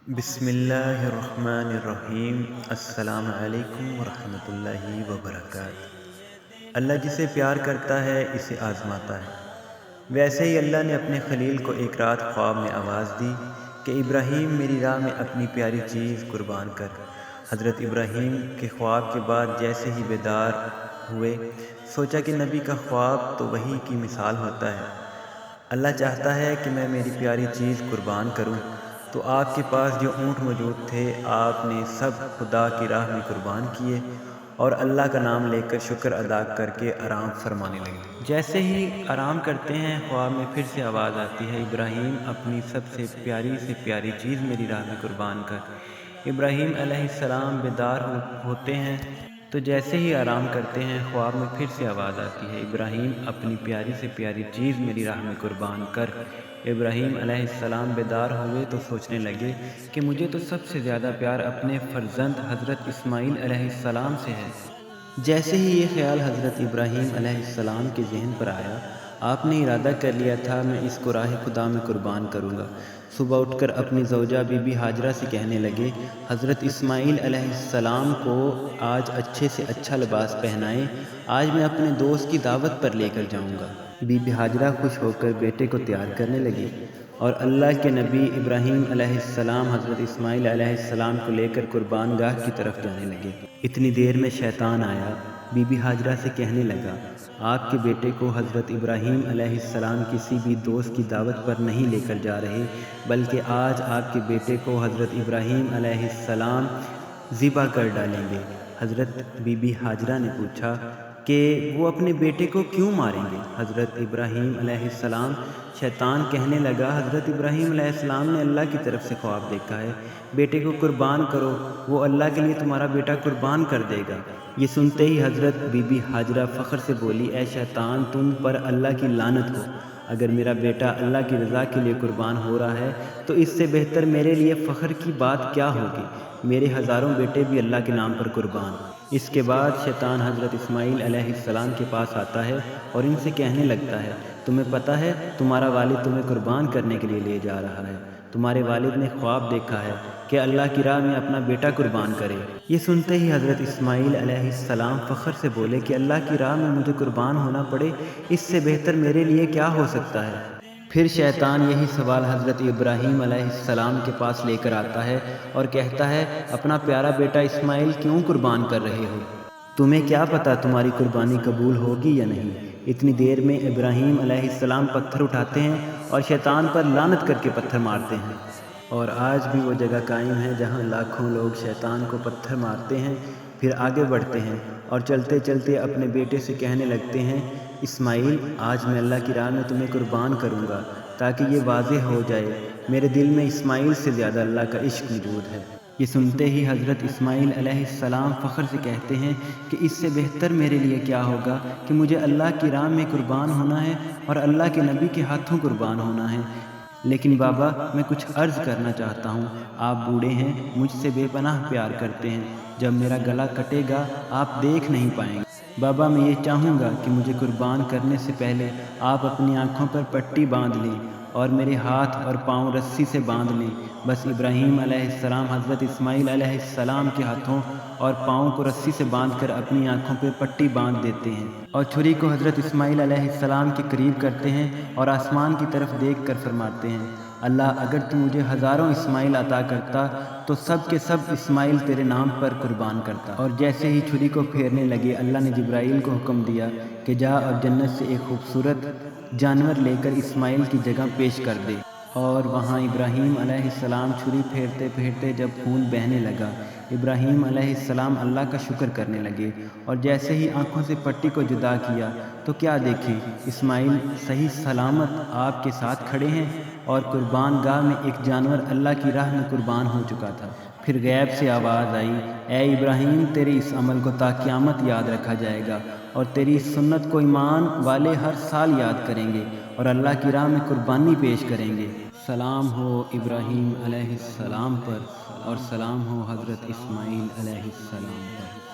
بسم اللہ الرحمن الرحیم۔ السلام علیکم ورحمۃ اللہ وبرکاتہ۔ اللہ جسے پیار کرتا ہے اسے آزماتا ہے۔ ویسے ہی اللہ نے اپنے خلیل کو ایک رات خواب میں آواز دی کہ ابراہیم میری راہ میں اپنی پیاری چیز قربان کر۔ حضرت ابراہیم کے خواب کے بعد جیسے ہی بیدار ہوئے، سوچا کہ نبی کا خواب تو وحی کی مثال ہوتا ہے۔ اللہ چاہتا ہے کہ میں میری پیاری چیز قربان کروں، تو آپ کے پاس جو اونٹ موجود تھے آپ نے سب خدا کی راہ میں قربان کیے اور اللہ کا نام لے کر شکر ادا کر کے آرام فرمانے لگے۔ جیسے ہی آرام کرتے ہیں، خواب میں پھر سے آواز آتی ہے، ابراہیم اپنی سب سے پیاری چیز میری راہ میں قربان کر۔ ابراہیم علیہ السلام بیدار ہوتے ہیں، تو جیسے ہی آرام کرتے ہیں، خواب میں پھر سے آواز آتی ہے، ابراہیم اپنی پیاری چیز میری راہ میں قربان کر۔ ابراہیم علیہ السلام بیدار ہوئے تو سوچنے لگے کہ مجھے تو سب سے زیادہ پیار اپنے فرزند حضرت اسماعیل علیہ السلام سے ہے۔ جیسے ہی یہ خیال حضرت ابراہیم علیہ السلام کے ذہن پر آیا، آپ نے ارادہ کر لیا تھا میں اس کو راہ خدا میں قربان کروں گا۔ صبح اٹھ کر اپنی زوجہ بی بی ہاجرہ سے کہنے لگے، حضرت اسماعیل علیہ السلام کو آج اچھے سے اچھا لباس پہنائیں، آج میں اپنے دوست کی دعوت پر لے کر جاؤں گا۔ بی بی ہاجرہ خوش ہو کر بیٹے کو تیار کرنے لگی اور اللہ کے نبی ابراہیم علیہ السلام حضرت اسماعیل علیہ السلام کو لے کر قربان گاہ کی طرف جانے لگے۔ اتنی دیر میں شیطان آیا، بی بی ہاجرہ سے کہنے لگا، آپ کے بیٹے کو حضرت ابراہیم علیہ السلام کسی بھی دوست کی دعوت پر نہیں لے کر جا رہے، بلکہ آج آپ کے بیٹے کو حضرت ابراہیم علیہ السلام ذبح کر ڈالیں گے۔ حضرت بی بی ہاجرہ نے پوچھا کہ وہ اپنے بیٹے کو کیوں ماریں گے؟ حضرت ابراہیم علیہ السلام شیطان کہنے لگا، حضرت ابراہیم علیہ السلام نے اللہ کی طرف سے خواب دیکھا ہے، بیٹے کو قربان کرو، وہ اللہ کے لیے تمہارا بیٹا قربان کر دے گا۔ یہ سنتے ہی حضرت بی بی ہاجرہ فخر سے بولی، اے شیطان، تم پر اللہ کی لعنت ہو، اگر میرا بیٹا اللہ کی رضا کے لیے قربان ہو رہا ہے تو اس سے بہتر میرے لیے فخر کی بات کیا ہوگی؟ میرے ہزاروں بیٹے بھی اللہ کے نام پر قربان۔ اس کے بعد شیطان حضرت اسماعیل علیہ السلام کے پاس آتا ہے اور ان سے کہنے لگتا ہے، تمہیں پتہ ہے تمہارا والد تمہیں قربان کرنے کے لیے لے جا رہا ہے، تمہارے والد نے خواب دیکھا ہے کہ اللہ کی راہ میں اپنا بیٹا قربان کرے۔ یہ سنتے ہی حضرت اسماعیل علیہ السلام فخر سے بولے کہ اللہ کی راہ میں مجھے قربان ہونا پڑے، اس سے بہتر میرے لیے کیا ہو سکتا ہے؟ پھر شیطان یہی سوال حضرت ابراہیم علیہ السلام کے پاس لے کر آتا ہے اور کہتا ہے، اپنا پیارا بیٹا اسماعیل کیوں قربان کر رہے ہو؟ تمہیں کیا پتا تمہاری قربانی قبول ہوگی یا نہیں؟ اتنی دیر میں ابراہیم علیہ السلام پتھر اٹھاتے ہیں اور شیطان پر لعنت کر کے پتھر مارتے ہیں۔ اور آج بھی وہ جگہ قائم ہے جہاں لاکھوں لوگ شیطان کو پتھر مارتے ہیں، پھر آگے بڑھتے ہیں اور چلتے چلتے اپنے بیٹے سے کہنے لگتے ہیں، اسماعیل، آج میں اللہ کی راہ میں تمہیں قربان کروں گا، تاکہ یہ واضح ہو جائے میرے دل میں اسماعیل سے زیادہ اللہ کا عشق موجود ہے۔ یہ سنتے ہی حضرت اسماعیل علیہ السلام فخر سے کہتے ہیں کہ اس سے بہتر میرے لیے کیا ہوگا کہ مجھے اللہ کی راہ میں قربان ہونا ہے اور اللہ کے نبی کے ہاتھوں قربان ہونا ہے۔ لیکن بابا، میں کچھ عرض کرنا چاہتا ہوں، آپ بوڑھے ہیں، مجھ سے بے پناہ پیار کرتے ہیں، جب میرا گلا کٹے گا آپ دیکھ نہیں پائیں گے۔ بابا، میں یہ چاہوں گا کہ مجھے قربان کرنے سے پہلے آپ اپنی آنکھوں پر پٹی باندھ لیں اور میرے ہاتھ اور پاؤں رسی سے باندھ لیں۔ بس ابراہیم علیہ السلام حضرت اسماعیل علیہ السلام کے ہاتھوں اور پاؤں کو رسی سے باندھ کر اپنی آنکھوں پہ پٹی باندھ دیتے ہیں اور چھری کو حضرت اسماعیل علیہ السلام کے قریب کرتے ہیں اور آسمان کی طرف دیکھ کر فرماتے ہیں، اللہ، اگر تو مجھے ہزاروں اسماعیل عطا کرتا تو سب کے سب اسماعیل تیرے نام پر قربان کرتا۔ اور جیسے ہی چھری کو پھیرنے لگے، اللہ نے جبرائیل کو حکم دیا کہ جا اور جنت سے ایک خوبصورت جانور لے کر اسماعیل کی جگہ پیش کر دے۔ اور وہاں ابراہیم علیہ السلام چھری پھیرتے پھیرتے جب خون بہنے لگا، ابراہیم علیہ السلام اللہ کا شکر کرنے لگے اور جیسے ہی آنکھوں سے پٹی کو جدا کیا تو کیا دیکھیں، اسماعیل صحیح سلامت آپ کے ساتھ کھڑے ہیں اور قربان گاہ میں ایک جانور اللہ کی راہ میں قربان ہو چکا تھا۔ پھر غیب سے آواز آئی، اے ابراہیم، تیرے اس عمل کو تا قیامت یاد رکھا جائے گا اور تیری اس سنت کو ایمان والے ہر سال یاد کریں گے اور اللہ کی راہ میں قربانی پیش کریں گے۔ سلام ہو ابراہیم علیہ السلام پر اور سلام ہو حضرت اسماعیل علیہ السلام پر۔